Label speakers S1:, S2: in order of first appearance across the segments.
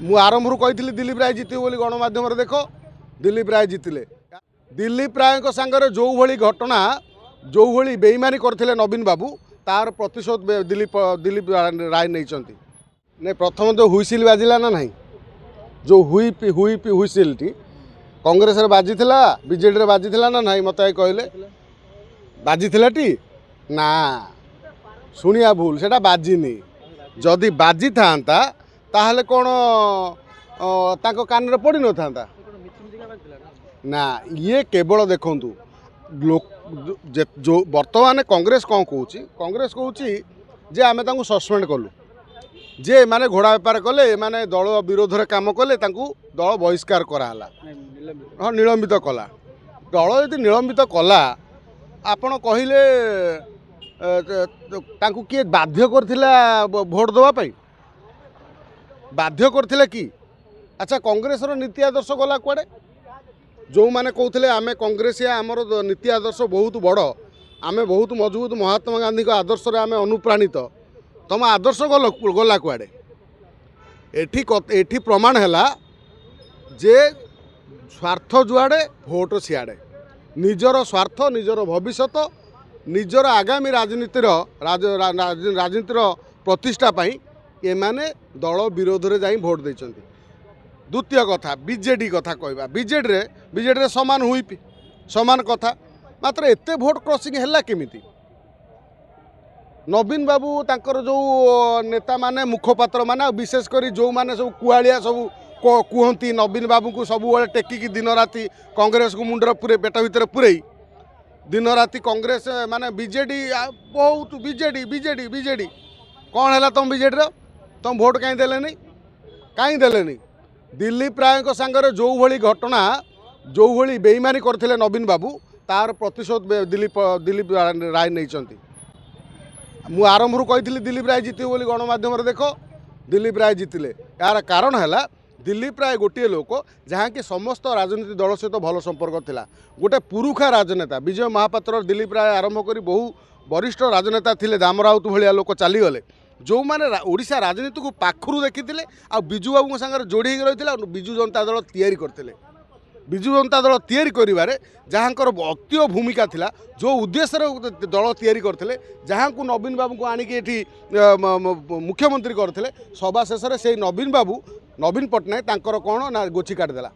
S1: मु आरंभ कही दिलीप राय जितबे बोली गणमाध्यम देख दिलीप राय जितिले। दिलीप राय सांगे जो भली घटना जो भली बेईमानी करथिले नवीन बाबू तार प्रतिशोध दिलीप राय नहीं। प्रथम तो हुईसिल बाजिला ना नहीं, जो हुईसिल टी कांग्रेस रे बाजी थिला बीजेडी रे बाजी थिला ना नहीं मत कहले बाजी थिला टी ना शुणिया भूल सेटा बाजिनी। जदि बाजी था ताहले कौन ताको कान रे पड़ी न था ना। ये केवल देखंतु लोक जो वर्तमान कांग्रेस कौन कहूँ जे आमे तांको सस्पेंड कलु जे माने घोड़ा बेपार कले माने दल विरोध रे काम कले तांको दल बहिष्कार कराला। हाँ निलंबित कला दल यदि निलंबित कला आपण कहले तांको किए बाध्य करथिला भोट देवा पाई बाध्य करथिला कि। अच्छा कांग्रेस रो नीति आदर्श गला कुआडे जो माने कहते आम कांग्रेस आमर नीति आदर्श बहुत बड़ आम बहुत मजबूत महात्मा गांधी को आदर्श रे आम अनुप्राणित तुम आदर्श गला कुआडे। एठी प्रमाण है जे स्वार्थ जुआड़े भोट सियाड़े निजर स्वार्थ निजर भविष्यत निजर आगामी राजनीतिर राजनीतिर प्रतिष्ठा पाई एमाने दल विरोध रे जाई भोट देइचंती। द्वितीय कथा बीजेडी कथा कहवा बीजेडी रे समान हुई समान कथा मात्र एते भोट क्रॉसिंग है केमिति। नवीन बाबू तांकर जो नेता माने मुखपात्र माने विशेषकर जो माने सब कुआलिया सब कहती नवीन बाबू को सब टेकिकी दिन राति कांग्रेस को मुंडर पूरे पेट भितर पूरे दिन राति कांग्रेस माने बीजेडी बहुत बीजेडी कौन है तुम बीजेडी तुम भोट कहीं देलेनी। दिलीप राय सांगे जो भली घटना जो भली बेईमानी करथिले नवीन बाबू तार प्रतिशोध दिलीप राय नहीं। मु आरंभ कही दिलीप राय जितबे बोली गणमाध्यम देख दिलीप राय जितिले। यार कारण है दिलीप राय गोटे लोक जहाँ कि समस्त राजनीतिक दल सहित भल संपर्क थिला गोटे पुरुखा राजनेता विजय महापात्र दिलीप राय आरंभ कर बहु वरिष्ठ राजनेता थिले दामराउत भाया लोक चलीगले जो मैंने ओडिशा राजनीति को पाखु देखी आ बिजू बाबू सागर जोड़ी रही बिजू जनता दल तैयारी करते बिजू जनता दल तैयारी करिवारे जहाँकर अत्य भूमिका थिला जो उद्देश्य दल तैयारी करते जहाँ को नवीन बाबू को आणिक एठी मुख्यमंत्री करते सभा शेष में से नवीन पट्टनायक तांकर कौन ना गोची काटिदेला।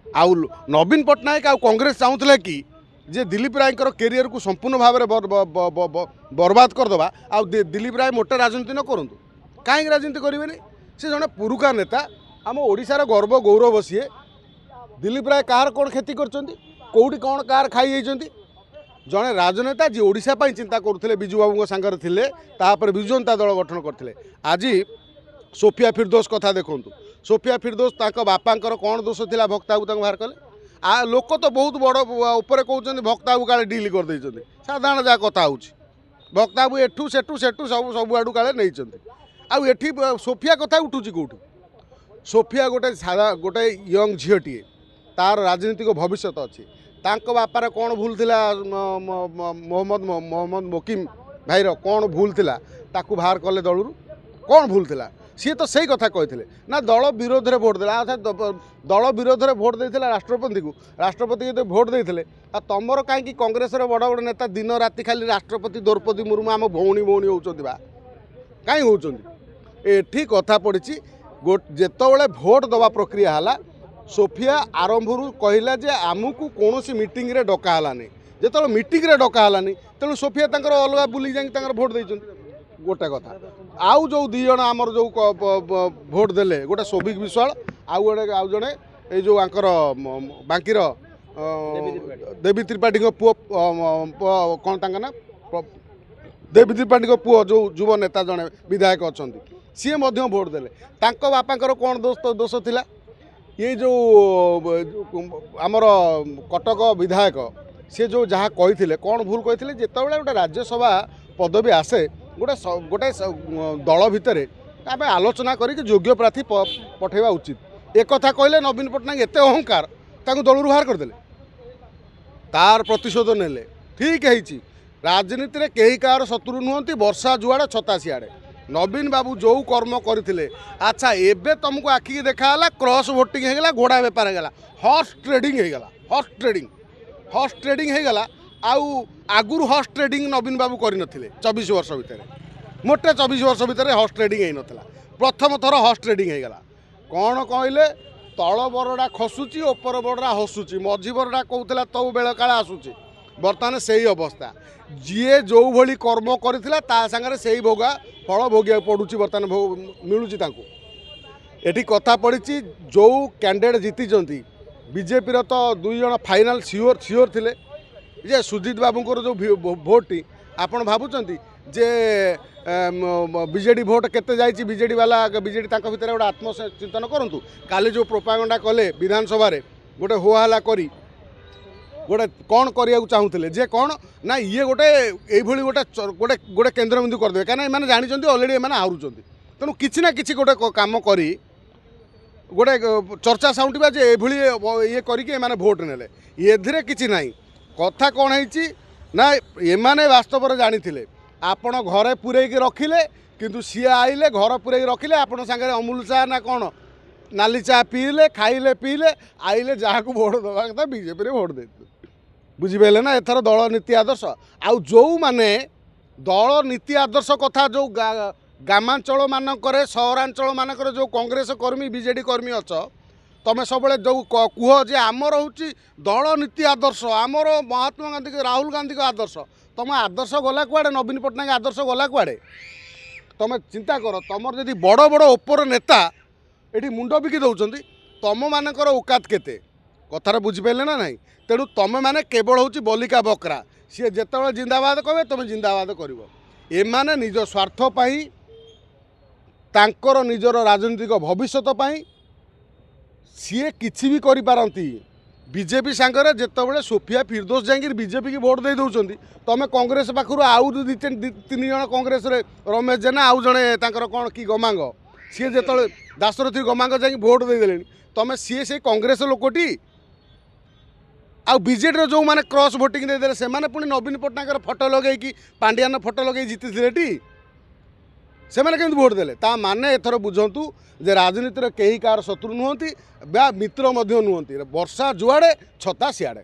S1: आउ नवीन पट्टनायक आ कांग्रेस चाहूले कि जे दिलीप राय कैरियर को संपूर्ण भाव में बर्बाद करदे आ दिलीप राय मोटे राजनीति न करूँ कहीं राजनीति करेंगे सी जड़े पुरुखा नेता आम ओडिशार गर्व गौरव सीए दिलीप राय कहार कौन क्षति कौटी कौन कहार खाई जड़े राजनेता जी ओडिशा पाई चिंता करुले बिजू बाबू सांगर थिले तापर बिजू जनता दल गठन करते। आज सोफिया फिरदोस कथा देखूँ सोफिया फिरदोस ताको बापांकर कौन दोष थिला भक्ता को बाहर कले आ लोक तो बहुत बड़ उपरे कहते भक्ता को काले डील कर साधारण जहाँ कथा हो भक्ता को एठू सेठू सब आड़ू काले नहीं आठी सोफिया कथा उठूँ कौटू सोफिया गोटे सादा गोटे यंग झीटीए तार राजनीतिक भविष्य अच्छी बापार कौन भूल थिला मोहम्मद मोकिम भाईर कौन भूल थिला ताकू बाहर कले दलू कौन भूल थिला सी तो सही कथा कहते ना दल विरोध में भोट देला दल विरोध में भोट देते राष्ट्रपति जो भोट देते तुमर कहीं कांग्रेस बड़ बड़ नेता दिन राति खाली राष्ट्रपति द्रौपदी मुर्मू आम भौणी होती कहीं होती कथा पड़ी जितेबाला भोट दवा प्रक्रिया है सोफिया आरंभ कहला जे आमको कौन मीटिंग रे डकालानी जो मीटिंग रे डकालानी तेणु सोफिया अलग बुली जा भोट देते गोटे कथा आउ जो दी जन आमर जो भोट देले गोटे सौभिक विश्वाल आउ जड़े ये आंकर बांकीर देवी त्रिपाठी पुओ कौन तांका ना देवी त्रिपाठी पुओ जो युव नेता जड़े विधायक अच्छा सी भोट देले तांको बापांकर कौन दोष थिला ये जो आमर कटक विधायक सी जो जहाँ कही कौन भूल कही जितेबाला गोटे राज्यसभा पदवी आसे गोटे दल भितर आम आलोचना करी योग्य प्रार्थी पठेवा उचित एक कथा कहले नवीन पट्टनायक एत अहंकार दलू बाहर करदे तार प्रतिशोध नेले ठीक है राजनीति रे कहीं कार शत्रु नुहति वर्षा जुआड़े छता सियाड़े नवीन बाबू जो कर्म करते अच्छा एबे तुमको आखिक देखाला क्रॉस वोटिंग होगा घोड़ा बेपार होगा हॉर्स ट्रेडिंग होगा हॉर्स ट्रेडिंग होगा आउ आगुरी हॉर्स ट्रेडिंग नवीन बाबू करते 24 वर्ष भितर मोटे 24 वर्ष भितर हॉर्स ट्रेडिंग होता प्रथम थर हॉर्स ट्रेडिंग होगा कौन कहले तल बरडा खसुची ओपर बरडा हसुची मझी बरडा कहूला तौ बेल काले आसूची बर्तमान से ही अवस्था जी जो भली कर्म करता सागर से ही भोगा फल भोगिया पड़ुची बर्तमान मिलूँ एटी कथा पड़ी जो कैंडिडेट जीति बीजेपी तो 2 जन फाइनाल सियोर थे जे सुजित बाबूंर जो भोट आपड़ भावुं जे बीजेडी भोट केते जाइए बीजेडी वाला बीजेडी भितर गोटे आत्मचिंतन करूँ काली जो प्रोपागंडा कले विधानसभा गोटे होहाला करी गोटे कौन करने चाहूले जे कौन ना ये गोटे ये गोटे गोटे गोटे केन्द्रबिंदु करदे कहीं जानते अलरेडी एम हारुंट तेणु किसी ना कि गोटे कम करी गोटे चर्चा साउंटा जे ये करके भोट नेले एधिरे किसी ना कथा कौन है ना एमाने वास्तव जानी आपण घरे पूरेक रखिले किंतु सी आइले घर पूरेक रखिले आपण सागर अमूल चा ना कौन नाली चा पीले खाइले पीले आइले जहाँ को भोट दवा कथा बीजेपी भोट दे बुझिपारे ना एथर दल नीति आदर्श आउ जो माने दल नीति आदर्श कथा जो ग्रामांचल मानक सहरांचल मानक जो कांग्रेस कर्मी बीजेडी कर्मी अच तुम सब जो कह जे आमर हूँ दल नीति आदर्श आमर महात्मा गांधी राहुल गांधी आदर्श तुम आदर्श गला कुआड़े नवीन पट्टनायक आदर्श गला कुआड़े तुम चिंता कर तुम जदि बड़ बड़ ओपर नेता ये मुंड बिकी दौरान तुम मानकर औकात केते कथार बुझिपारे ना नहीं तेणु तुम मैंने केवल हूँ बलिका बकरा सी जिते जिंदाबाद कहे तुम जिंदाबाद कर एमाने निज स्वार्थपाई तांकर निजर राजनीतिक भविष्यत पाई सी किसी भी करिपारंती बीजेपी सांगरे जितेबाला सोफिया फिरदोस जाइए बीजेपी की भोट दे दौरान तुम कांग्रेस पाखु आउ 2-3 जन कांग्रेस रमेश जेना आउ जड़े कौन कि गमांग सी जो दाशरथी गमांग जा भोट देदेले तुम सी से कांग्रेस लोकटी आ बीजेडी जो मैंने क्रॉस भोटिंग देदेले से पुणी नवीन पट्टनायक फोटो लगे पांड्यान फोटो लगे जीति से मैंने केमती भोट देले ता माने एथर बुझंतु जे राजनीति कहीं कार शत्रु नुहति बा मित्र नुहति वर्षा जुआड़े छता सियाड़े।